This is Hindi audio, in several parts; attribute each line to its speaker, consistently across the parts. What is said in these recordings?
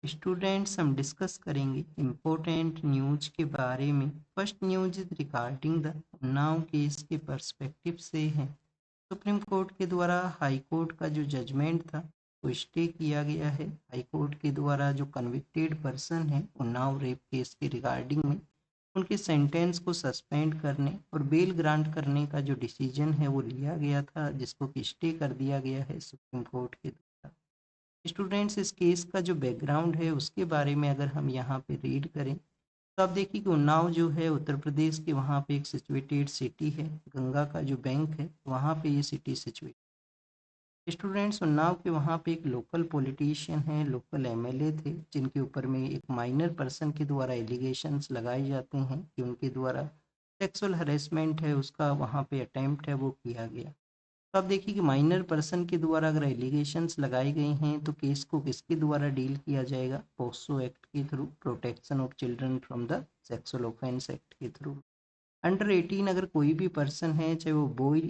Speaker 1: स्टूडेंट्स हम डिस्कस करेंगे इम्पोर्टेंट न्यूज के बारे में। First news is regarding the Unnao case के पर्सपेक्टिव से है। सुप्रीम कोर्ट के द्वारा हाई कोर्ट का जो जजमेंट था वो स्टे किया गया है। हाई कोर्ट के द्वारा जो कन्विक्टेड पर्सन है उन्नाव रेप केस के रिगार्डिंग में उनके सेंटेंस को सस्पेंड करने और बेल ग्रांट करने का जो डिसीजन है वो लिया गया था, जिसको कि स्टे कर दिया गया है सुप्रीम कोर्ट के द्वारा। स्टूडेंट्स इस केस का जो बैकग्राउंड है उसके बारे में अगर हम यहाँ पे रीड करें तो आप देखिए कि उन्नाव जो है उत्तर प्रदेश के वहाँ पे एक सिचुएटेड सिटी है। गंगा का जो बैंक है वहाँ पे ये सिटी सिचुएट। स्टूडेंट्स उन्नाव के वहाँ पे एक लोकल पॉलिटिशियन है, लोकल एमएलए थे, जिनके ऊपर में एक माइनर पर्सन के द्वारा एलिगेशंस लगाए जाते हैं कि उनके द्वारा सेक्सुअल हरेसमेंट है उसका वहाँ पे अटेम्प्ट है वो किया गया। तो आप देखिए कि माइनर पर्सन के द्वारा अगर एलिगेशंस लगाए गए हैं तो केस को किसके द्वारा डील किया जाएगा? पोक्सो एक्ट के through, protection of children from the sexual offence act के थ्रू। अंडर 18 अगर कोई भी पर्सन है, चाहे वो बॉय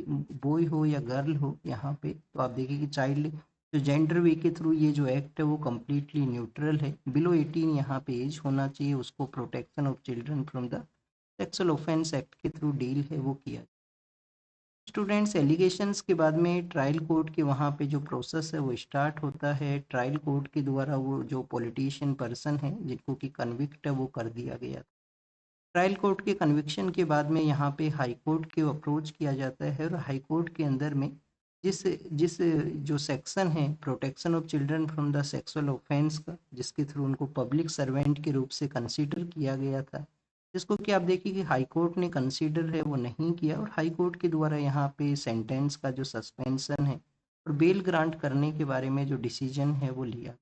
Speaker 1: बॉय हो या गर्ल हो, यहाँ पे तो आप देखिए कि चाइल्ड जो जेंडर वे के थ्रू ये जो एक्ट है वो कम्प्लीटली न्यूट्रल है। बिलो 18 यहाँ पे एज होना चाहिए, उसको protection of children from the sexual offence act के थ्रू डील है वो किया। स्टूडेंट्स एलिगेशंस के बाद में ट्रायल कोर्ट के वहाँ पे जो प्रोसेस है वो स्टार्ट होता है। ट्रायल कोर्ट के द्वारा वो जो पॉलिटिशियन पर्सन है जिनको कि कन्विक्ट है वो कर दिया गया। ट्रायल कोर्ट के कन्विक्शन के बाद में यहाँ पे हाई कोर्ट के अप्रोच किया जाता है और हाई कोर्ट के अंदर में जिस जिस जो सेक्शन है protection of children from the sexual offence का, जिसके थ्रू उनको पब्लिक सर्वेंट के रूप से कंसीडर किया गया था, जिसको कि आप देखिए कि हाई कोर्ट ने कंसीडर है वो नहीं किया और हाई कोर्ट के द्वारा यहाँ पे सेंटेंस का जो सस्पेंशन है और बेल ग्रांट करने के बारे में जो डिसीजन है वो लिया।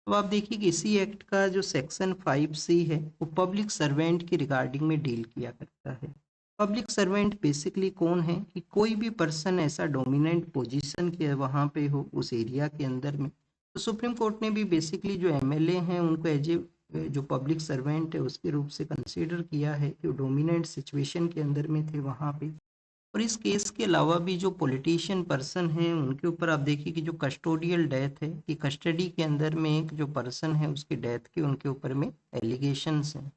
Speaker 1: तो आप देखिए कि इसी एक्ट का जो सेक्शन 5C है वो पब्लिक सर्वेंट की रिगार्डिंग में डील किया करता है। पब्लिक सर्वेंट बेसिकली कौन है कि कोई भी पर्सन ऐसा डोमिनेंट पोजीशन के वहाँ पे हो उस एरिया के अंदर में। तो सुप्रीम कोर्ट ने भी बेसिकली जो एमएलए हैं उनको एज ए जो पब्लिक सर्वेंट है उसके रूप से कंसीडर किया है कि वो डोमिनेंट सिचुएशन के अंदर में थे वहाँ पे। और इस केस के अलावा भी जो पॉलिटिशियन पर्सन हैं उनके ऊपर आप देखिए कि जो कस्टोडियल डेथ है कि कस्टडी के अंदर में एक जो पर्सन है उसकी डेथ के उनके ऊपर में एलिगेशंस हैं।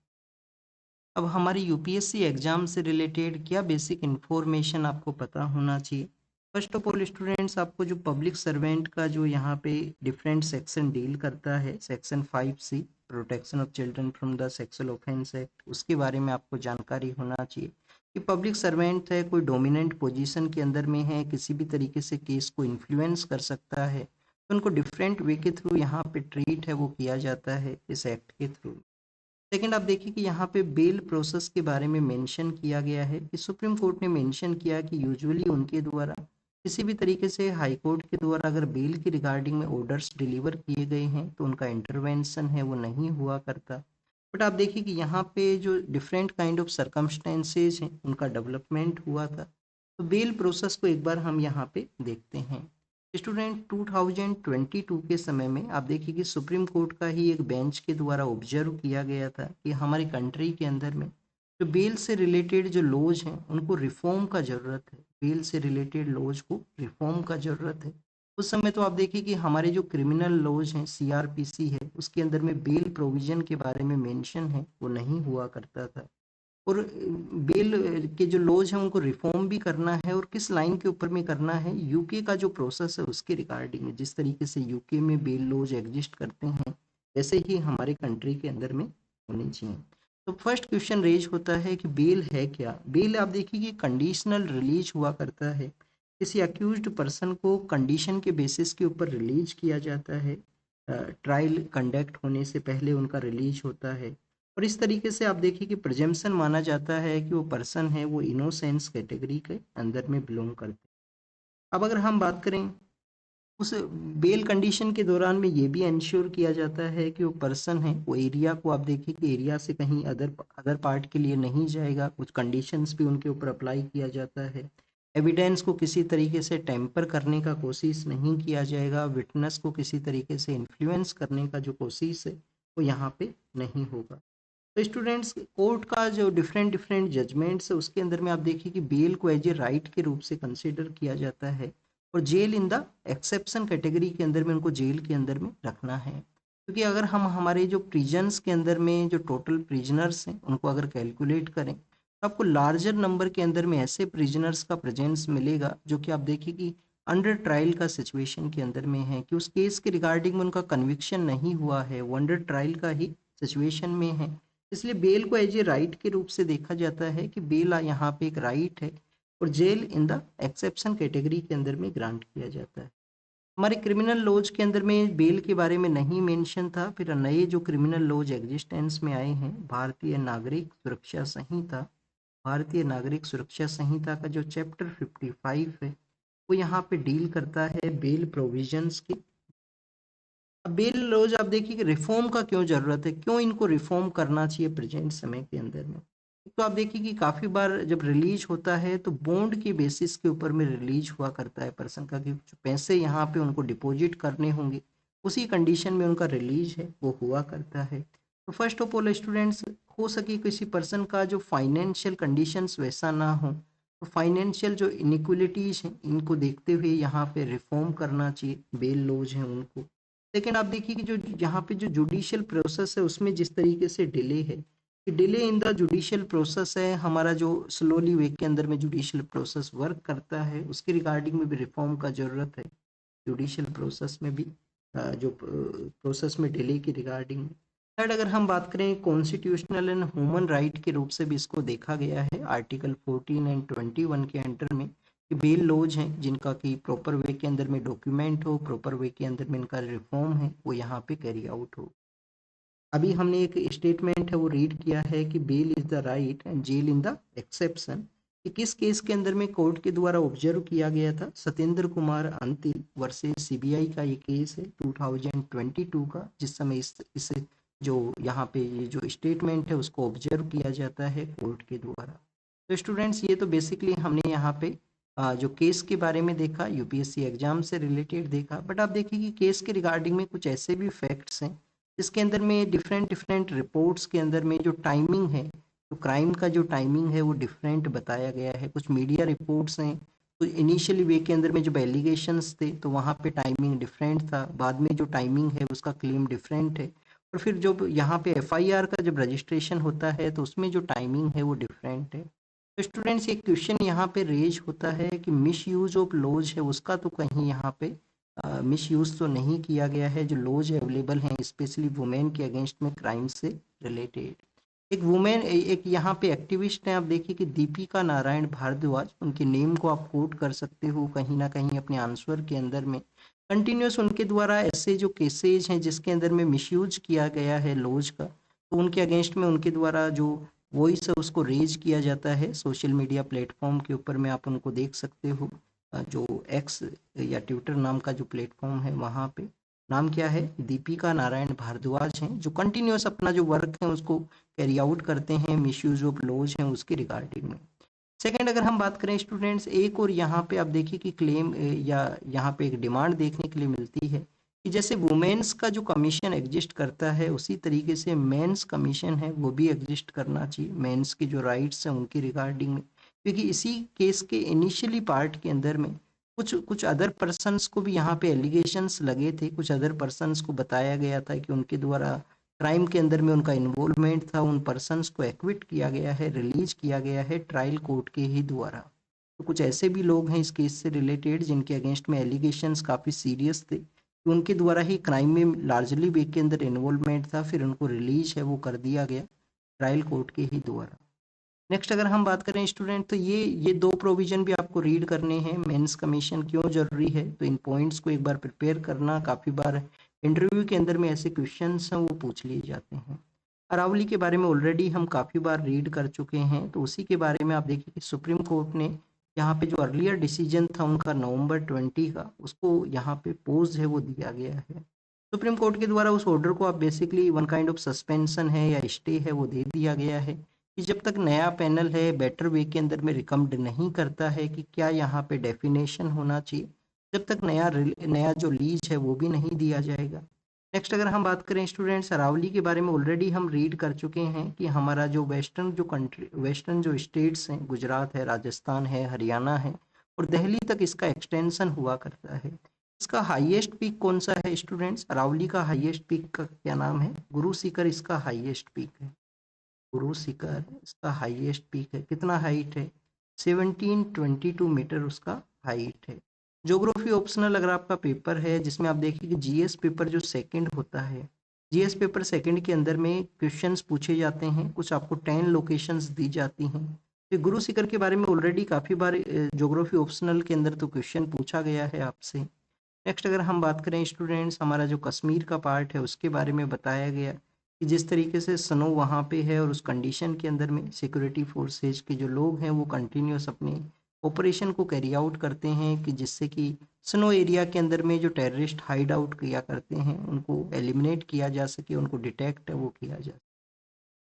Speaker 1: अब हमारी यूपीएससी एग्जाम से रिलेटेड क्या बेसिक इन्फॉर्मेशन आपको पता होना चाहिए? फर्स्ट ऑफ ऑल स्टूडेंट्स, आपको जो पब्लिक सर्वेंट का जो यहाँ पे डिफरेंट सेक्शन डील करता है, section 5C protection of children from the sexual offence act, उसके बारे में आपको जानकारी होना चाहिए कि पब्लिक सर्वेंट है, कोई डोमिनेंट पोजीशन के अंदर में है, किसी भी तरीके से केस को इन्फ्लुएंस कर सकता है, तो उनको डिफरेंट वे के थ्रू यहाँ पे ट्रीट है वो किया जाता है इस एक्ट के थ्रू। सेकंड, आप देखिए कि यहाँ पे बेल प्रोसेस के बारे में मेंशन किया गया है कि सुप्रीम कोर्ट ने मेंशन किया कि यूजुअली उनके द्वारा किसी भी तरीके से हाई कोर्ट के द्वारा अगर बेल की रिगार्डिंग में ऑर्डर्स डिलीवर किए गए हैं तो उनका इंटरवेंशन है वो नहीं हुआ करता। बट आप देखिए कि यहाँ पे जो डिफरेंट काइंड ऑफ सर्कमस्टेंसेज हैं उनका डेवलपमेंट हुआ था। तो बेल प्रोसेस को एक बार हम यहाँ पे देखते हैं। स्टूडेंट 2022 के समय में आप देखिए कि सुप्रीम कोर्ट का ही एक बेंच के द्वारा ऑब्जर्व किया गया था कि हमारी कंट्री के अंदर में जो बेल से रिलेटेड जो लॉज हैं उनको रिफॉर्म का ज़रूरत है। बेल से रिलेटेड लॉज को रिफॉर्म का ज़रूरत है। उस समय तो आप देखिए कि हमारे जो क्रिमिनल लॉज हैं, सीआरपीसी है, उसके अंदर में बेल प्रोविजन के बारे में मेंशन है वो नहीं हुआ करता था। और बेल के जो लॉज हैं उनको रिफॉर्म भी करना है और किस लाइन के ऊपर में करना है, यूके का जो प्रोसेस है उसके रिगार्डिंग। जिस तरीके से यूके में बेल लॉज एग्जिस्ट करते हैं वैसे ही हमारे कंट्री के अंदर में होनी चाहिए। तो फर्स्ट क्वेश्चन रेज होता है कि बेल है क्या? बेल आप देखिए कि कंडीशनल रिलीज हुआ करता है। किसी अक्यूज्ड पर्सन को कंडीशन के बेसिस के ऊपर रिलीज किया जाता है। ट्रायल कंडक्ट होने से पहले उनका रिलीज होता है और इस तरीके से आप देखिए कि प्रिजम्पशन माना जाता है कि वो पर्सन है वो इनोसेंस कैटेगरी के अंदर में बिलोंग करते हैं। अब अगर हम बात करें उस बेल कंडीशन के दौरान में ये भी इंश्योर किया जाता है कि वो पर्सन है वो एरिया को, आप देखिए कि एरिया से कहीं अदर अदर पार्ट के लिए नहीं जाएगा। कुछ कंडीशंस भी उनके ऊपर अप्लाई किया जाता है। एविडेंस को किसी तरीके से टेम्पर करने का कोशिश नहीं किया जाएगा। विटनेस को किसी तरीके से इन्फ्लुएंस करने का जो कोशिश है वो यहाँ पे नहीं होगा। तो स्टूडेंट्स, कोर्ट का जो डिफरेंट डिफरेंट जजमेंट्स है उसके अंदर में आप देखिए कि बेल को एज ए राइट के रूप से कंसीडर किया जाता है और jail in the exception category के अंदर में उनको जेल के अंदर में रखना है। क्योंकि अगर हम हमारे जो प्रिजन्स के अंदर में जो टोटल प्रिजनर्स हैं उनको अगर कैलकुलेट करें तो आपको लार्जर नंबर के अंदर में ऐसे प्रिजनर्स का प्रेजेंस मिलेगा जो कि आप देखिए कि अंडर ट्रायल का सिचुएशन के अंदर में है, कि उस केस के रिगार्डिंग में उनका कन्विक्शन नहीं हुआ है, वो अंडर ट्रायल का ही सिचुएशन में है। इसलिए बेल को एज ए राइट के रूप से देखा जाता है कि बेल यहाँ पे एक राइट है और jail in the exception category के अंदर में ग्रांट किया जाता है। हमारे क्रिमिनल लॉज के अंदर में बेल के बारे में नहीं मेंशन था, फिर नए जो क्रिमिनल लॉज एग्जिस्टेंस में आए हैं, भारतीय नागरिक सुरक्षा संहिता, भारतीय नागरिक सुरक्षा संहिता का जो चैप्टर 55 है वो यहाँ पे डील करता है बेल प्रोविजंस की। अब बेल लॉज आप देखिए कि रिफॉर्म का क्यों जरूरत है, क्यों इनको रिफॉर्म करना चाहिए प्रेजेंट समय के अंदर में। तो आप देखिए कि काफी बार जब रिलीज होता है तो बॉन्ड के बेसिस के ऊपर में रिलीज हुआ करता है पर्सन का, कि जो पैसे यहाँ पे उनको डिपॉजिट करने होंगे उसी कंडीशन में उनका रिलीज है वो हुआ करता है। तो फर्स्ट ऑफ ऑल स्टूडेंट्स, हो सके किसी पर्सन का जो फाइनेंशियल कंडीशंस वैसा ना हो तो फाइनेंशियल जो इनइक्वलिटीज हैं इनको देखते हुए यहाँ पे रिफॉर्म करना चाहिए बेल लॉज हैं उनको। सेकेंड, आप देखिए कि जो यहाँ पे जो जुडिशियल प्रोसेस है उसमें जिस तरीके से डिले है, delay in the judicial process है, हमारा जो स्लोली वे के अंदर में जुडिशियल प्रोसेस वर्क करता है उसके रिगार्डिंग में भी रिफॉर्म का जरूरत है। जुडिशियल प्रोसेस में भी जो प्रोसेस में डिले की रिगार्डिंग। थर्ड, अगर हम बात करें कॉन्स्टिट्यूशनल एंड ह्यूमन राइट के रूप से भी इसको देखा गया है आर्टिकल 14 एंड 21 के अंडर में, कि बेल लॉज हैं जिनका कि प्रॉपर वे के अंदर में डॉक्यूमेंट हो, प्रॉपर वे के अंदर में इनका रिफॉर्म है वो यहाँ पे कैरी आउट हो। अभी हमने एक स्टेटमेंट है वो रीड किया है कि bail is the right and jail in the exception, कि किस केस के अंदर में कोर्ट के द्वारा ऑब्जर्व किया गया था, सत्येंद्र कुमार अंतिल वर्सेस सीबीआई का ये केस है 2022 का, जिस समय इस जो यहाँ पे ये जो स्टेटमेंट है उसको ऑब्जर्व किया जाता है कोर्ट के द्वारा। तो स्टूडेंट्स, ये तो बेसिकली हमने यहाँ पे जो केस के बारे में देखा, यूपीएससी एग्जाम से रिलेटेड देखा, बट आप देखिए कि केस के रिगार्डिंग में कुछ ऐसे भी फैक्ट्स हैं इसके अंदर में डिफरेंट डिफरेंट रिपोर्ट्स के अंदर में जो टाइमिंग है, तो क्राइम का जो टाइमिंग है वो डिफरेंट बताया गया है। कुछ मीडिया रिपोर्ट्स हैं तो इनिशियली वे के अंदर में जब एलिगेशंस थे तो वहाँ पे टाइमिंग डिफरेंट था, बाद में जो टाइमिंग है उसका क्लेम डिफरेंट है, और फिर जब यहाँ पे एफआईआर का जब रजिस्ट्रेशन होता है तो उसमें जो टाइमिंग है वो डिफरेंट है। तो स्टूडेंट्स, एक क्वेश्चन यहाँ पे रेज होता है कि मिस यूज ऑफ लॉज है उसका तो कहीं यहाँ पे मिस यूज तो नहीं किया गया है, जो लॉज अवेलेबल हैं स्पेशली वुमेन के अगेंस्ट में क्राइम से रिलेटेड। एक वुमेन, एक यहाँ पे एक्टिविस्ट हैं, आप देखिए कि दीपिका नारायण भारद्वाज, उनके नेम को आप कोट कर सकते हो कहीं ना कहीं अपने आंसर के अंदर में। कंटिन्यूस उनके द्वारा ऐसे जो केसेज हैं जिसके अंदर में मिसयूज किया गया है लॉज का, तो उनके अगेंस्ट में उनके द्वारा जो वॉइस है उसको रेज किया जाता है सोशल मीडिया प्लेटफॉर्म के ऊपर में, आप उनको देख सकते हो। जो एक्स या ट्विटर नाम का जो प्लेटफॉर्म है वहाँ पे नाम क्या है, दीपिका नारायण भारद्वाज हैं, जो कंटिन्यूस अपना जो वर्क है उसको कैरी आउट करते हैं मिसयूज ऑफ लॉज हैं उसके रिगार्डिंग में। सेकंड, अगर हम बात करें स्टूडेंट्स, एक और यहाँ पे आप देखिए कि क्लेम या यहाँ पे एक डिमांड देखने के लिए मिलती है कि जैसे वुमेन्स का जो कमीशन एग्जिस्ट करता है उसी तरीके से मेंस कमीशन है वो भी एग्जिस्ट करना चाहिए, मेंस के जो राइट्स हैं उनकी रिगार्डिंग में। क्योंकि इसी केस के इनिशियली पार्ट के अंदर में कुछ कुछ अदर पर्सन्स को भी यहाँ पे एलिगेशंस लगे थे, कुछ अदर पर्सन्स को बताया गया था कि उनके द्वारा क्राइम के अंदर में उनका इन्वॉल्वमेंट था, उन पर्सन्स को एक्विट किया गया है, रिलीज किया गया है ट्रायल कोर्ट के ही द्वारा। तो कुछ ऐसे भी लोग हैं इस केस से रिलेटेड जिनके अगेंस्ट में एलिगेशंस काफ़ी सीरियस थे, कि उनके द्वारा ही क्राइम में लार्जली वे के अंदर इन्वॉल्वमेंट था, फिर उनको रिलीज है वो कर दिया गया ट्रायल कोर्ट के ही द्वारा। नेक्स्ट, अगर हम बात करें स्टूडेंट, तो ये दो प्रोविजन भी आपको रीड करने हैं, मेंस कमीशन क्यों जरूरी है, तो इन पॉइंट्स को एक बार प्रिपेयर करना, काफ़ी बार इंटरव्यू के अंदर में ऐसे क्वेश्चंस हैं वो पूछ लिए जाते हैं। अरावली के बारे में ऑलरेडी हम काफ़ी बार रीड कर चुके हैं, तो उसी के बारे में आप देखिए कि सुप्रीम कोर्ट ने यहाँ पे जो अर्लियर डिसीजन था उनका नवंबर 20 का, उसको यहाँ पे पोज है वो दिया गया है। सुप्रीम कोर्ट के द्वारा उस ऑर्डर को आप basically one kind of suspension है या स्टे है वो दे दिया गया है, कि जब तक नया पैनल है बेटर वे के अंदर में रिकमेंड नहीं करता है कि क्या यहाँ पे डेफिनेशन होना चाहिए, जब तक नया जो लीज है वो भी नहीं दिया जाएगा। नेक्स्ट, अगर हम बात करें स्टूडेंट्स, अरावली के बारे में ऑलरेडी हम रीड कर चुके हैं कि हमारा जो वेस्टर्न जो स्टेट्स हैं, गुजरात है, राजस्थान है, हरियाणा है और दिल्ली तक इसका एक्सटेंशन हुआ करता है। इसका हाईएस्ट पीक कौन सा है स्टूडेंट्स? अरावली का हाईएस्ट पीक का क्या नाम है? गुरु शिखर इसका हाईएस्ट पीक है। गुरु शिखर इसका हाईएस्ट पीक है। कितना हाइट है? 1722 मीटर उसका हाइट है। ज्योग्राफी ऑप्शनल अगर आपका पेपर है जिसमें आप देखिए कि जीएस पेपर जो सेकंड होता है, जीएस पेपर सेकंड के अंदर में क्वेश्चंस पूछे जाते हैं, कुछ आपको 10 लोकेशंस दी जाती हैं। तो गुरु शिखर के बारे में ऑलरेडी काफ़ी बार ज्योग्राफी ऑप्शनल के अंदर तो क्वेश्चन पूछा गया है आपसे। नेक्स्ट अगर हम बात करें स्टूडेंट्स, हमारा जो कश्मीर का पार्ट है उसके बारे में बताया गया कि जिस तरीके से स्नो वहाँ पे है और उस कंडीशन के अंदर में सिक्योरिटी फोर्सेज के जो लोग हैं वो कंटिन्यूस अपने ऑपरेशन को कैरी आउट करते हैं कि जिससे कि स्नो एरिया के अंदर में जो टेररिस्ट हाइड आउट किया करते हैं उनको एलिमिनेट किया जा सके, उनको डिटेक्ट है वो किया जा सके।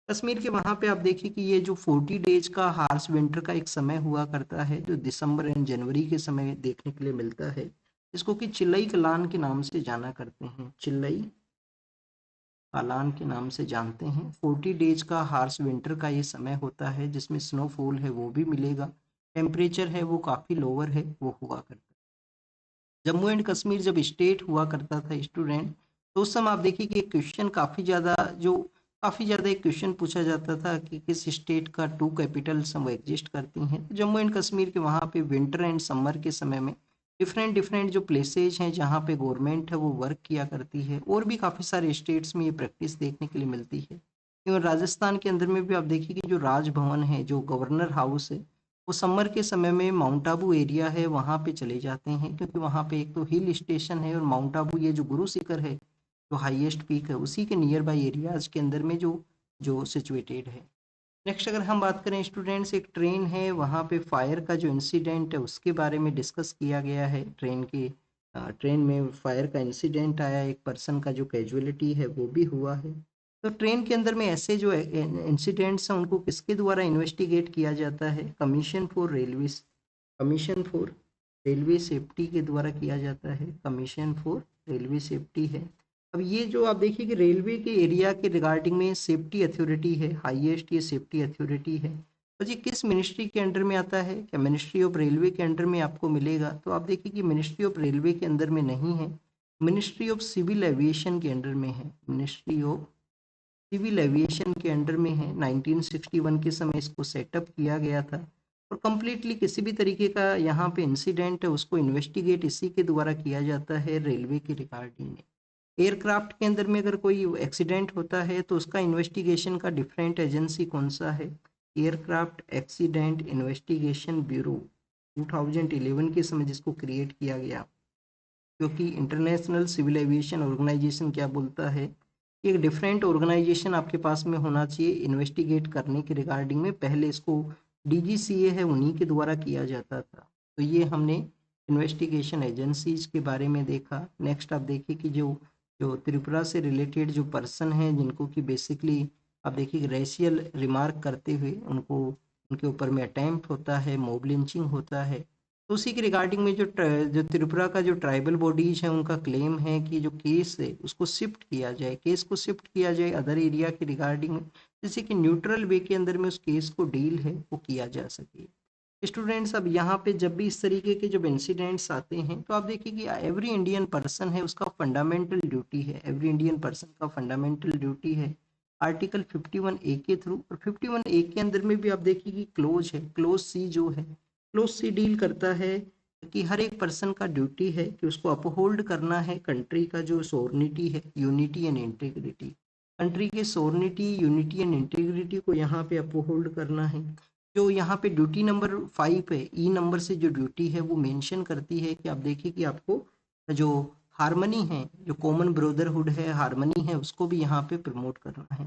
Speaker 1: कश्मीर के वहाँ पे आप देखिए कि ये जो 40 डेज का हार्श विंटर का एक समय हुआ करता है जो दिसंबर एंड जनवरी के समय देखने के लिए मिलता है, इसको कि चिल्लई कलान के नाम से जाना करते हैं, चिल्लई कलान के नाम से जानते हैं। 40 डेज का हार्श विंटर का ये समय होता है जिसमें स्नोफॉल है वो भी मिलेगा, टेम्परेचर है वो काफ़ी लोअर है वो हुआ करता है। जम्मू एंड कश्मीर जब स्टेट हुआ करता था स्टूडेंट, तो उस समय आप देखिए कि एक क्वेश्चन काफ़ी ज़्यादा एक क्वेश्चन पूछा जाता था कि किस स्टेट का 2 कैपिटल्स वो एग्जिस्ट करती हैं। तो जम्मू एंड कश्मीर के वहाँ पे विंटर एंड समर के समय में डिफरेंट डिफरेंट जो प्लेसेज हैं जहाँ पे गवर्नमेंट है वो वर्क किया करती है, और भी काफ़ी सारे स्टेट्स में ये प्रैक्टिस देखने के लिए मिलती है। इवन राजस्थान के अंदर में भी आप देखिए कि जो राजभवन है, जो गवर्नर हाउस है, वो समर के समय में माउंट आबू एरिया है वहाँ पे चले जाते हैं, क्योंकि वहाँ पे एक तो हिल स्टेशन है और माउंट आबू ये जो गुरु शिखर है जो हाईएस्ट पीक है उसी के नियर बाई एरियाज के अंदर में जो जो सिचुएटेड है। नेक्स्ट अगर हम बात करें स्टूडेंट्स, एक ट्रेन है वहाँ पे फायर का जो इंसिडेंट है उसके बारे में डिस्कस किया गया है। ट्रेन में फायर का इंसिडेंट आया, एक पर्सन का जो कैजुअलिटी है वो भी हुआ है। तो ट्रेन के अंदर में ऐसे जो इंसिडेंट्स हैं उनको किसके द्वारा इन्वेस्टिगेट किया जाता है? कमीशन फॉर रेलवे सेफ्टी के द्वारा किया जाता है। कमीशन फॉर रेलवे सेफ्टी है। अब ये जो आप देखिए कि रेलवे के एरिया के रिगार्डिंग में सेफ्टी अथॉरिटी है, हाईएस्ट ये सेफ्टी अथॉरिटी है। तो जी किस मिनिस्ट्री के अंडर में आता है? क्या मिनिस्ट्री ऑफ रेलवे के अंडर में आपको मिलेगा? तो आप देखिए कि मिनिस्ट्री ऑफ रेलवे के अंदर में नहीं है, मिनिस्ट्री ऑफ सिविल एविएशन के अंडर में है। मिनिस्ट्री ऑफ सिविल एविएशन के अंडर में है। 1961 के समय इसको सेटअप किया गया था, और कम्प्लीटली किसी भी तरीके का यहाँ पे इंसिडेंट है उसको इन्वेस्टिगेट इसी के द्वारा किया जाता है, रेलवे के रिगार्डिंग में। एयरक्राफ्ट के अंदर में अगर कोई एक्सीडेंट होता है तो उसका इन्वेस्टिगेशन का डिफरेंट एजेंसी कौन सा है? एयरक्राफ्ट एक्सीडेंट इन्वेस्टिगेशन ब्यूरो 2011 के समय जिसको क्रिएट किया गया, क्योंकि इंटरनेशनल सिविल एविएशन ऑर्गेनाइजेशन क्या बोलता है कि एक डिफरेंट ऑर्गेनाइजेशन आपके पास में होना चाहिए इन्वेस्टिगेट करने के रिगार्डिंग में। पहले इसको डीजीसीए है उन्हीं के द्वारा किया जाता था। तो ये हमने इन्वेस्टिगेशन एजेंसीज के बारे में देखा। नेक्स्ट आप देखिए कि जो जो त्रिपुरा से रिलेटेड जो पर्सन हैं जिनको कि बेसिकली आप देखिए रेशियल रिमार्क करते हुए उनको उनके ऊपर में अटेम्प्ट होता है, मॉब लिंचिंग होता है। तो उसी के रिगार्डिंग में जो त्रिपुरा का जो ट्राइबल बॉडीज है उनका क्लेम है कि जो केस है उसको शिफ्ट किया जाए, केस को शिफ्ट किया जाए अदर एरिया के रिगार्डिंग, जैसे कि न्यूट्रल वे के अंदर में उस केस को डील है वो किया जा सके। स्टूडेंट्स अब यहाँ पे जब भी इस तरीके के जब इंसिडेंट्स आते हैं तो आप देखिए कि एवरी इंडियन पर्सन है उसका फंडामेंटल ड्यूटी है, एवरी इंडियन पर्सन का फंडामेंटल ड्यूटी है आर्टिकल 51A के थ्रू। और 51A के अंदर में भी आप देखिए कि क्लोज है, क्लोज सी जो है, क्लोज सी डील करता है कि हर एक पर्सन का ड्यूटी है कि उसको अपहोल्ड करना है कंट्री का जो सोर्निटी है, यूनिटी एंड इंटीग्रिटी। कंट्री के सोर्निटी, यूनिटी एंड इंटीग्रिटी को यहाँ पे अपहोल्ड करना है। जो यहाँ पे ड्यूटी नंबर 5 है, ई नंबर से जो ड्यूटी है वो मेंशन करती है कि आप देखिए कि आपको जो हार्मनी है, जो कॉमन ब्रदरहुड है, हार्मनी है, उसको भी यहाँ पे प्रमोट करना है।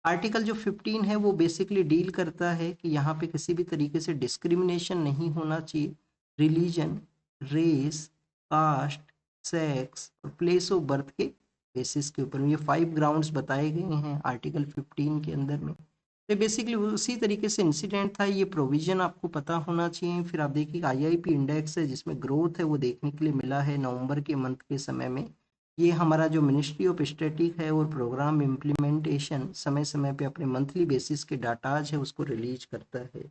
Speaker 1: आर्टिकल जो 15 है वो बेसिकली डील करता है कि यहाँ पे किसी भी तरीके से डिस्क्रिमिनेशन नहीं होना चाहिए रिलीजन, रेस, कास्ट, सेक्स और प्लेस ऑफ बर्थ के बेसिस के ऊपर। ये 5 ग्राउंड्स बताए गए हैं आर्टिकल 15 के अंदर में। तो बेसिकली उसी तरीके से इंसिडेंट था, ये प्रोविजन आपको पता होना चाहिए। फिर आप देखिए आईआईपी इंडेक्स है जिसमें ग्रोथ है वो देखने के लिए मिला है नवंबर के मंथ के समय में। ये हमारा जो मिनिस्ट्री ऑफ स्टैटिक है और प्रोग्राम इम्प्लीमेंटेशन समय समय पे अपने मंथली बेसिस के डाटाज है उसको रिलीज करता है।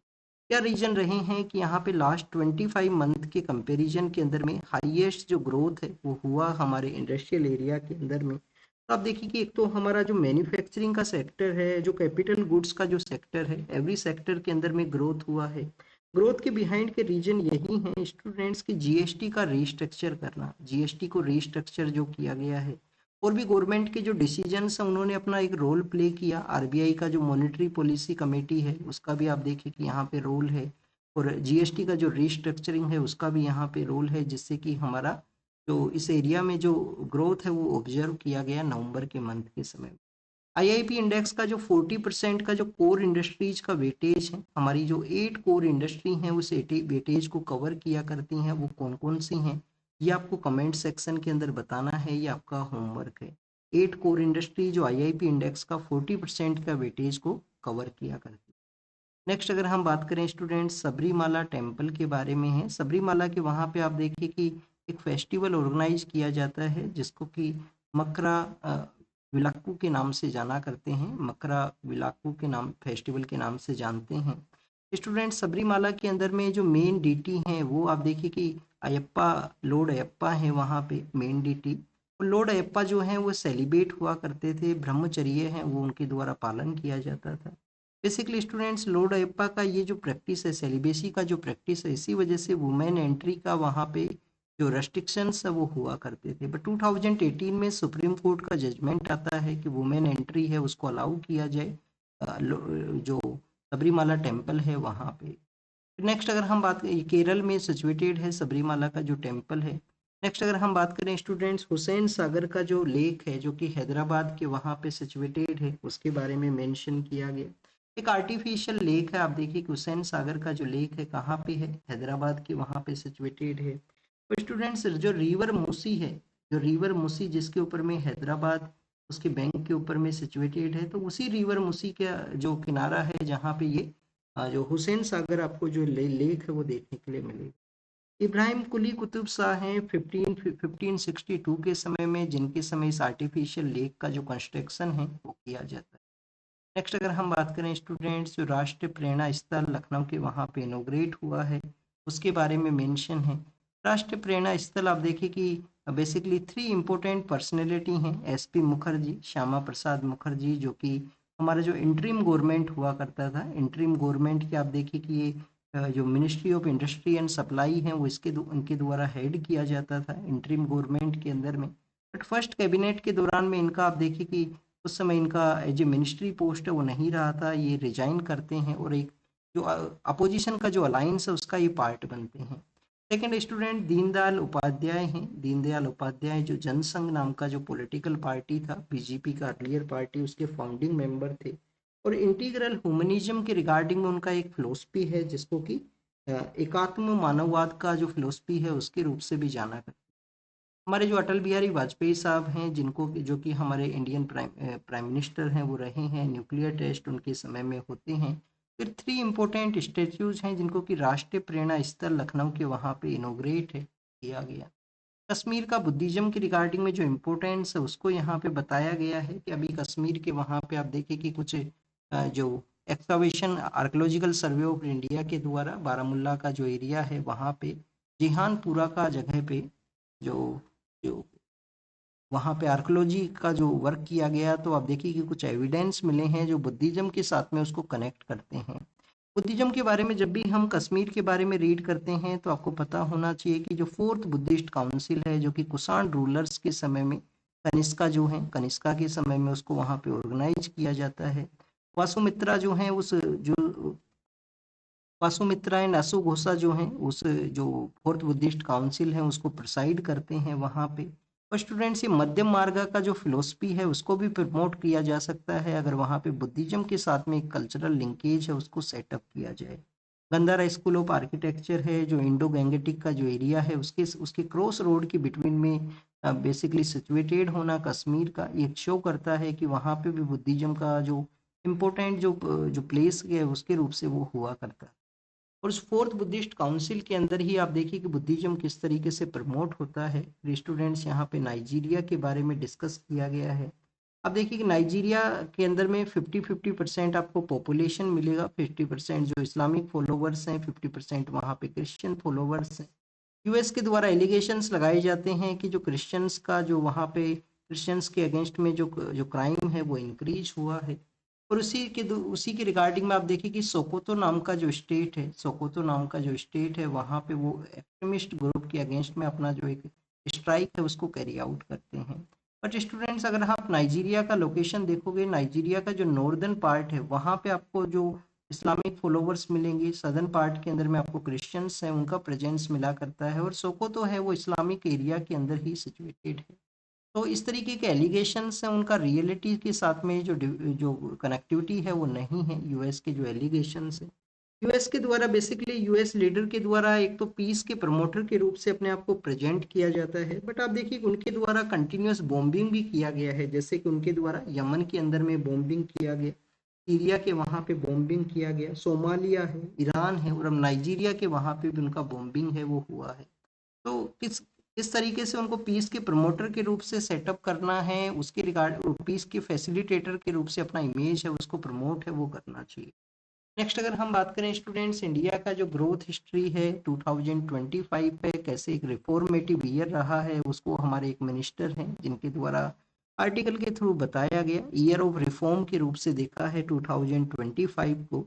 Speaker 1: क्या रीजन रहे हैं कि यहाँ पे लास्ट 25 मंथ के कंपैरिजन के अंदर में हाईएस्ट जो ग्रोथ है वो हुआ हमारे इंडस्ट्रियल एरिया के अंदर में। तो आप देखिए कि एक तो हमारा जो मैन्युफैक्चरिंग का सेक्टर है, जो कैपिटल गुड्स का जो सेक्टर है, एवरी सेक्टर के अंदर में ग्रोथ हुआ है। ग्रोथ के बिहाइंड के रीजन यही है स्टूडेंट्स की जीएसटी का रीस्ट्रक्चर करना, जीएसटी को रीस्ट्रक्चर जो किया गया है, और भी गवर्नमेंट के जो डिसीजंस हैं उन्होंने अपना एक रोल प्ले किया। आरबीआई का जो मॉनेटरी पॉलिसी कमेटी है उसका भी आप देखिए कि यहाँ पे रोल है, और जीएसटी का जो रीस्ट्रक्चरिंग है उसका भी यहाँ पे रोल है, जिससे कि हमारा जो इस एरिया में जो ग्रोथ है वो ऑब्जर्व किया गया नवंबर के मंथ के समय। आईआईपी इंडेक्स का जो 40% का जो कोर इंडस्ट्रीज का वेटेज है, हमारी जो 8 कोर इंडस्ट्री हैं उस वेटेज को कवर किया करती हैं, वो कौन कौन सी हैं ये आपको कमेंट सेक्शन के अंदर बताना है, ये आपका होमवर्क है। 8 कोर इंडस्ट्री जो आईआईपी इंडेक्स का 40% का वेटेज को कवर किया करती है। नेक्स्ट अगर हम बात करें स्टूडेंट्स सबरीमाला टेम्पल के बारे में है। सबरीमाला के वहाँ पे आप देखिए कि एक फेस्टिवल ऑर्गेनाइज किया जाता है जिसको कि मकरा विलाक्कू के नाम से जाना करते हैं, मकरा विलाक्कू के नाम फेस्टिवल के नाम से जानते हैं। स्टूडेंट सबरीमाला के अंदर में जो मेन डीटी हैं वो आप देखिए कि अयप्पा, लॉर्ड अयप्पा है वहाँ पे मेन डीटी। और लॉर्ड अयप्पा जो हैं वो सेलिब्रेट हुआ करते थे, ब्रह्मचर्य हैं वो उनके द्वारा पालन किया जाता था। बेसिकली स्टूडेंट्स लॉर्ड अयप्पा का ये जो प्रैक्टिस है, सेलिबेसी का जो प्रैक्टिस है, इसी वजह से वुमेन एंट्री का वहाँ पे जो रेस्ट्रिक्शंस है वो हुआ करते थे। बट 2018 में सुप्रीम कोर्ट का जजमेंट आता है कि वुमेन एंट्री है उसको अलाउ किया जाए जो सबरीमाला टेम्पल है वहाँ पे। नेक्स्ट अगर हम बात करें, केरल में सिचुएटेड है सबरीमाला का जो टेम्पल है। नेक्स्ट अगर हम बात करें स्टूडेंट्स हुसैन सागर का जो लेक है जो कि हैदराबाद के वहाँ पे सिचुएटेड है, उसके बारे में मेंशन किया गया। एक आर्टिफिशियल लेक है, आप देखिए कि हुसैन सागर का जो लेक है कहाँ पे है, हैदराबाद के वहाँ पे सिचुएटेड है। तो स्टूडेंट्स जो रिवर मूसी है, जो रिवर मूसी जिसके ऊपर में हैदराबाद उसके बैंक के ऊपर में सिचुएटेड है, तो उसी रिवर मूसी का जो किनारा है जहाँ पे ये जो हुसैन सागर आपको जो लेक है वो देखने के लिए मिलेगा। इब्राहिम कुली कुतुब शाह हैं 1562 के समय में, जिनके समय इस आर्टिफिशियल लेक का जो कंस्ट्रक्शन है वो किया जाता है। नेक्स्ट अगर हम बात करें स्टूडेंट्स जो राष्ट्रीय प्रेरणा स्थल लखनऊ के वहाँ पे इनोग्रेट हुआ है उसके बारे में मेंशन है। राष्ट्रीय प्रेरणा स्थल आप देखिए कि बेसिकली 3 इम्पोर्टेंट पर्सनैलिटी हैं, एसपी मुखर्जी, श्यामा प्रसाद मुखर्जी, जो कि हमारा जो इंटरिम गवर्नमेंट हुआ करता था, इंटरिम गवर्नमेंट की आप देखिए कि ये जो ministry of industry and supply है वो उनके द्वारा हेड किया जाता था इंटरिम गवर्नमेंट के अंदर में। बट फर्स्ट कैबिनेट के दौरान में इनका आप देखिए कि उस समय इनका एज ए मिनिस्ट्री पोस्ट है वो नहीं रहा था, ये रिजाइन करते हैं और एक जो अपोजिशन का जो अलायंस है उसका ये पार्ट बनते हैं। सेकेंड स्टूडेंट दीनदयाल उपाध्याय हैं। दीनदयाल उपाध्याय जो जनसंघ नाम का जो पॉलिटिकल पार्टी था, बीजेपी का अर्लियर पार्टी, उसके फाउंडिंग मेंबर थे। और इंटीग्रल ह्यूमनिज्म के रिगार्डिंग में उनका एक फिलोसफी है जिसको कि एकात्म मानववाद का जो फिलोसफी है उसके रूप से भी जाना करते हैं। हमारे जो अटल बिहारी वाजपेयी साहब हैं जिनको जो कि हमारे इंडियन प्राइम मिनिस्टर हैं वो रहे हैं, न्यूक्लियर टेस्ट उनके समय में होते हैं। फिर 3 इम्पोर्टेंट स्टेच्यूज हैं जिनको कि राष्ट्रीय प्रेरणा स्थल लखनऊ के वहाँ पे इनोग्रेट है किया गया। कश्मीर का बुद्धिज्म के रिगार्डिंग में जो इम्पोर्टेंस है उसको यहाँ पे बताया गया है कि अभी कश्मीर के वहाँ पे आप देखिए कि कुछ जो excavation archaeological survey of India के द्वारा बारामुल्ला का जो एरिया है वहाँ पे जिहानपुरा का जगह पे जो जो वहाँ पे आर्कोलॉजी का जो वर्क किया गया, तो आप देखिए कि कुछ एविडेंस मिले हैं जो बुद्धिज्म के साथ में उसको कनेक्ट करते हैं। बुद्धिज्म के बारे में जब भी हम कश्मीर के बारे में रीड करते हैं तो आपको पता होना चाहिए कि जो 4th बुद्धिस्ट काउंसिल है जो कि कुषाण रूलर्स के समय में कनिष्का जो है, कनिष्का के समय में उसको वहाँ पे ऑर्गेनाइज किया जाता है। वासुमित्रा जो है उस जो वासुमित्रा एंड अशुघोषा जो हैं उस जो 4th बुद्धिस्ट काउंसिल है उसको प्रिसाइड करते हैं वहाँ पे। और स्टूडेंट्स ये मध्यम मार्ग का जो फिलोसफी है उसको भी प्रमोट किया जा सकता है अगर वहाँ पे बुद्धिज्म के साथ में एक कल्चरल लिंकेज है उसको सेटअप किया जाए। गंधारा स्कूल ऑफ आर्किटेक्चर है जो इंडो गैंगेटिक का जो एरिया है उसके क्रॉस रोड के बिटवीन में बेसिकली सिचुएटेड होना कश्मीर का एक शो करता है कि वहाँ पे भी बुद्धिज्म का जो इम्पोर्टेंट जो प्लेस है उसके रूप से वो हुआ करता है। और उस 4th बुद्धिस्ट काउंसिल के अंदर ही आप देखिए कि बुद्धिज्म किस तरीके से प्रमोट होता है। स्टूडेंट्स यहाँ पे नाइजीरिया के बारे में डिस्कस किया गया है। आप देखिए कि नाइजीरिया के अंदर में 50-50% आपको पॉपुलेशन मिलेगा, 50% जो इस्लामिक फॉलोवर्स हैं, 50% वहाँ पे क्रिश्चियन फॉलोवर्स हैं। यूएस के द्वारा एलिगेशंस लगाए जाते हैं कि जो क्रिश्चियंस का जो वहाँ पे क्रिश्चियंस के अगेंस्ट में जो जो क्राइम है वो इंक्रीज हुआ है। और उसी के रिगार्डिंग में आप देखिए कि सोकोतो नाम का जो स्टेट है, सोकोतो नाम का जो स्टेट है, वहाँ पे वो एक्सट्रीमिस्ट ग्रुप के अगेंस्ट में अपना जो एक स्ट्राइक है उसको कैरी आउट करते हैं। बट स्टूडेंट्स, अगर आप नाइजीरिया का लोकेशन देखोगे, नाइजीरिया का जो नॉर्दर्न पार्ट है वहाँ पे आपको जो इस्लामिक फॉलोवर्स मिलेंगे, सदर्न पार्ट के अंदर में आपको क्रिश्चियंस हैं उनका प्रेजेंस मिला करता है, और सोकोतो है वो इस्लामिक एरिया के अंदर ही सिचुएटेड है। तो इस तरीके के एलिगेशंस हैं, उनका रियलिटी के साथ में जो कनेक्टिविटी है वो नहीं है। यूएस के जो एलिगेशंस है, यूएस के द्वारा बेसिकली यूएस लीडर के द्वारा एक तो पीस के प्रमोटर के रूप से अपने आप को प्रेजेंट किया जाता है, बट आप देखिए कि उनके द्वारा कंटिन्यूस बॉम्बिंग भी किया गया है। जैसे कि उनके द्वारा यमन के अंदर में बॉम्बिंग किया गया, सीरिया के वहाँ पे बॉम्बिंग किया गया, सोमालिया है, ईरान है, और अब नाइजीरिया के वहाँ पे भी उनका बॉम्बिंग है वो हुआ है। तो किस तरीके से उनको पीस के प्रमोटर के रूप से सेटअप करना है, उसके रिगार्ड पीस के फैसिलिटेटर के रूप से अपना इमेज है उसको प्रमोट है वो करना चाहिए। नेक्स्ट अगर हम बात करें स्टूडेंट्स, इंडिया का जो ग्रोथ हिस्ट्री है 2025 पे कैसे एक रिफॉर्मेटिव ईयर रहा है, उसको हमारे एक मिनिस्टर हैं जिनके द्वारा आर्टिकल के थ्रू बताया गया, ईयर ऑफ रिफॉर्म के रूप से देखा है 2025 को।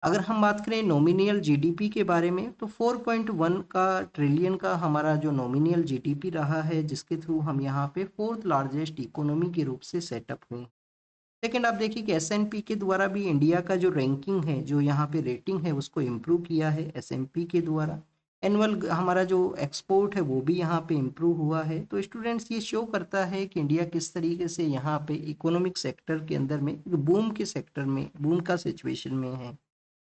Speaker 1: अगर हम बात करें नॉमिनल जीडीपी के बारे में, तो 4.1 का ट्रिलियन का हमारा जो नॉमिनल जीडीपी रहा है, जिसके थ्रू हम यहाँ पे फोर्थ लार्जेस्ट इकोनॉमी के रूप से सेटअप हुए। सेकेंड, आप देखिए कि एसएनपी के द्वारा भी इंडिया का जो रैंकिंग है, जो यहाँ पे रेटिंग है, उसको इम्प्रूव किया है एसएनपी के द्वारा। एनुअल हमारा जो एक्सपोर्ट है वो भी यहाँ पे इम्प्रूव हुआ है। तो स्टूडेंट्स, ये शो करता है कि इंडिया किस तरीके से यहाँ पे इकोनॉमिक सेक्टर के अंदर में बूम के सेक्टर में बूम का सिचुएशन में है।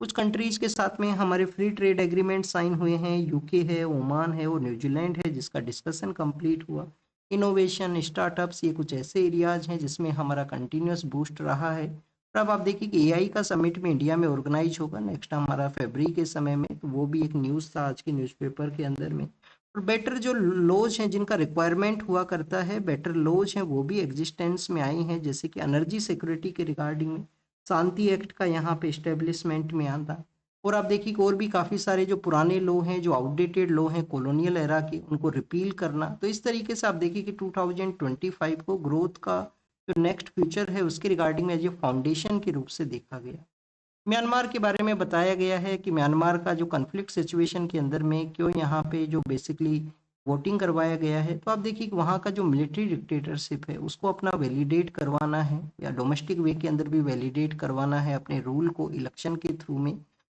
Speaker 1: कुछ कंट्रीज के साथ में हमारे फ्री ट्रेड एग्रीमेंट साइन हुए हैं, यूके है, ओमान है और न्यूजीलैंड है, जिसका डिस्कशन कंप्लीट हुआ। इनोवेशन, स्टार्टअप्स, ये कुछ ऐसे एरियाज हैं जिसमें हमारा कंटिन्यूस बूस्ट रहा है। और अब आप देखिए कि एआई का समिट में इंडिया में ऑर्गेनाइज होगा नेक्स्ट हमारा फरवरी के समय में, तो वो भी एक न्यूज़ था आज के न्यूज़पेपर के अंदर में। और बेटर जो लॉज हैं जिनका रिक्वायरमेंट हुआ करता है, बेटर लॉज हैं वो भी एग्जिस्टेंस में आई हैं, जैसे कि एनर्जी सिक्योरिटी के रिगार्डिंग में शांति एक्ट का यहाँ पे इस्टेब्लिशमेंट में आता। और आप देखिए कि और भी काफ़ी सारे जो पुराने लॉ हैं, जो आउटडेटेड लॉ हैं कॉलोनियल एरा के, उनको रिपील करना। तो इस तरीके से आप देखिए कि 2025 को ग्रोथ का जो नेक्स्ट फ्यूचर है उसके रिगार्डिंग में एज ए फाउंडेशन के रूप से देखा गया। म्यांमार के बारे में बताया गया है कि म्यांमार का जो कन्फ्लिक्ट सिचुएशन के अंदर में क्यों यहाँ पे जो बेसिकली वोटिंग करवाया गया है, तो आप देखिए कि वहाँ का जो मिलिट्री डिक्टेटरशिप है उसको अपना वैलिडेट करवाना है, या डोमेस्टिक वे के अंदर भी वैलिडेट करवाना है अपने रूल को इलेक्शन के थ्रू में।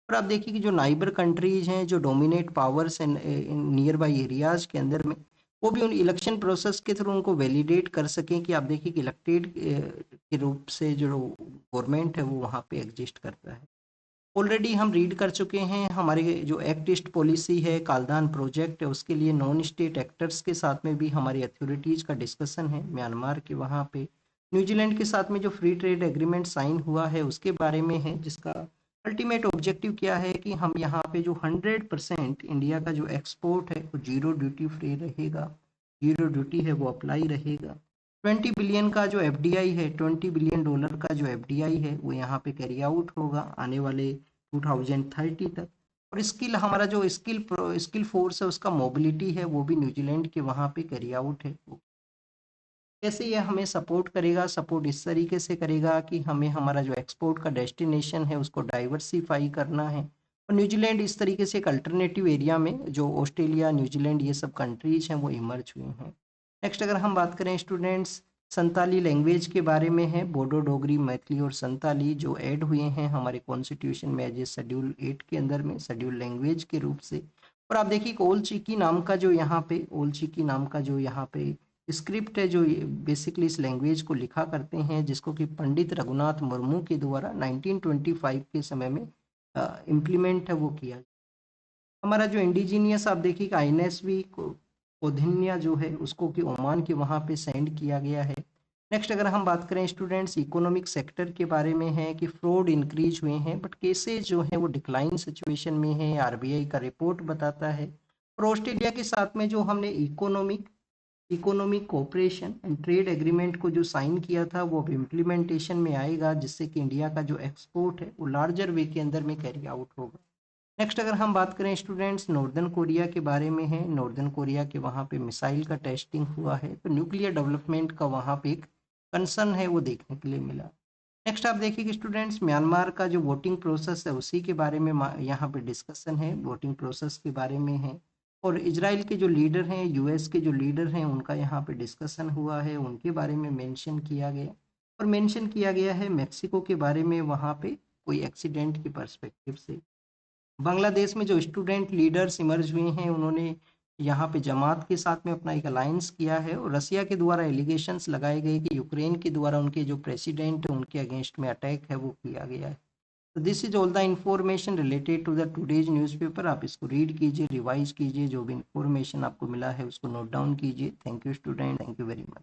Speaker 1: और आप देखिए कि जो नाइबर कंट्रीज हैं, जो डोमिनेट पावर्स हैं नियर बाई एरियाज के अंदर में, वो भी उन इलेक्शन प्रोसेस के थ्रू उनको वैलिडेट कर सकें कि आप देखिए कि इलेक्टेड के रूप से जो गवर्नमेंट है वो वहाँ पे एग्जिस्ट करता है। ऑलरेडी हम रीड कर चुके हैं हमारे जो एक्ट ईस्ट पॉलिसी है, कालदान प्रोजेक्ट है, उसके लिए नॉन स्टेट एक्टर्स के साथ में भी हमारी अथॉरिटीज का डिस्कशन है म्यांमार के वहाँ पे। न्यूजीलैंड के साथ में जो फ्री ट्रेड एग्रीमेंट साइन हुआ है उसके बारे में है, जिसका अल्टीमेट ऑब्जेक्टिव क्या है कि हम यहाँ पे जो 100% इंडिया का जो एक्सपोर्ट है वो जीरो ड्यूटी फ्री रहेगा, जीरो ड्यूटी है वो अप्लाई रहेगा। 20 बिलियन का जो एफडीआई है, $20 बिलियन का जो एफडीआई है वो यहाँ पे कैरी आउट होगा आने वाले 2030 तक। और स्किल हमारा जो स्किल फोर्स है उसका मोबिलिटी है वो भी न्यूजीलैंड के वहाँ पे कैरी आउट है। कैसे ये हमें सपोर्ट करेगा? सपोर्ट इस तरीके से करेगा कि हमें हमारा जो एक्सपोर्ट का डेस्टिनेशन है उसको डाइवर्सिफाई करना है। और न्यूजीलैंड इस तरीके से एक अल्टरनेटिव एरिया में, जो ऑस्ट्रेलिया, न्यूजीलैंड ये सब कंट्रीज हैं वो इमर्ज हुए हैं। नेक्स्ट अगर हम बात करें स्टूडेंट्स, संताली लैंग्वेज के बारे में है, बोडो, डोगरी, मैथिली और संताली जो ऐड हुए हैं हमारे कॉन्स्टिट्यूशन में एज ए शेड्यूल 8 के अंदर में, शेड्यूल लैंग्वेज के रूप से। और आप देखिए ओल चिकी नाम का जो यहाँ पे ओल चिकी नाम का जो यहाँ पे स्क्रिप्ट है, जो बेसिकली इस लैंग्वेज को लिखा करते हैं, जिसको कि पंडित रघुनाथ मुर्मू के द्वारा 1925 के समय में इम्प्लीमेंट है वो किया। हमारा जो इंडिजीनियस आप देखिए कि आईएनएसवी कोधिन्या जो है उसको कि ओमान के वहाँ पे सेंड किया गया है। नेक्स्ट अगर हम बात करें स्टूडेंट्स, इकोनॉमिक सेक्टर के बारे में है कि फ्रॉड इंक्रीज हुए हैं बट केसेज जो है वो डिक्लाइन सिचुएशन में है, आरबीआई का रिपोर्ट बताता है। और ऑस्ट्रेलिया के साथ में जो हमने economic economic cooperation and trade agreement को जो साइन किया था वो अब इम्प्लीमेंटेशन में आएगा, जिससे कि इंडिया का जो एक्सपोर्ट है वो लार्जर वे के अंदर में कैरी आउट होगा। नेक्स्ट अगर हम बात करें स्टूडेंट्स नॉर्दर्न कोरिया के बारे में है, नॉर्दर्न कोरिया के वहाँ पे मिसाइल का टेस्टिंग हुआ है, तो न्यूक्लियर डेवलपमेंट का वहाँ पे एक कंसर्न है वो देखने के लिए मिला। नेक्स्ट आप देखिए कि स्टूडेंट्स म्यांमार का जो वोटिंग प्रोसेस है उसी के बारे में यहाँ पे डिस्कशन है, वोटिंग प्रोसेस के बारे में है। और इजराइल के जो लीडर हैं, यूएस के जो लीडर हैं, उनका यहाँ पे डिस्कशन हुआ है, उनके बारे में मेंशन किया गया। और मेंशन किया गया है मेक्सिको के बारे में, वहाँ पे कोई एक्सीडेंट के पर्सपेक्टिव से। बांग्लादेश में जो स्टूडेंट लीडर्स इमर्ज हुए हैं, उन्होंने यहाँ पे जमात के साथ में अपना एक अलायंस किया है, और रसिया के द्वारा एलिगेशंस लगाए गए कि यूक्रेन के द्वारा उनके जो प्रेसिडेंट है उनके अगेंस्ट में अटैक है वो किया गया है। तो this is all the information related to the today's newspaper. आप इसको रीड कीजिए, रिवाइज कीजिए, जो भी इंफॉर्मेशन आपको मिला है उसको नोट डाउन कीजिए। Thank you student, thank you very much.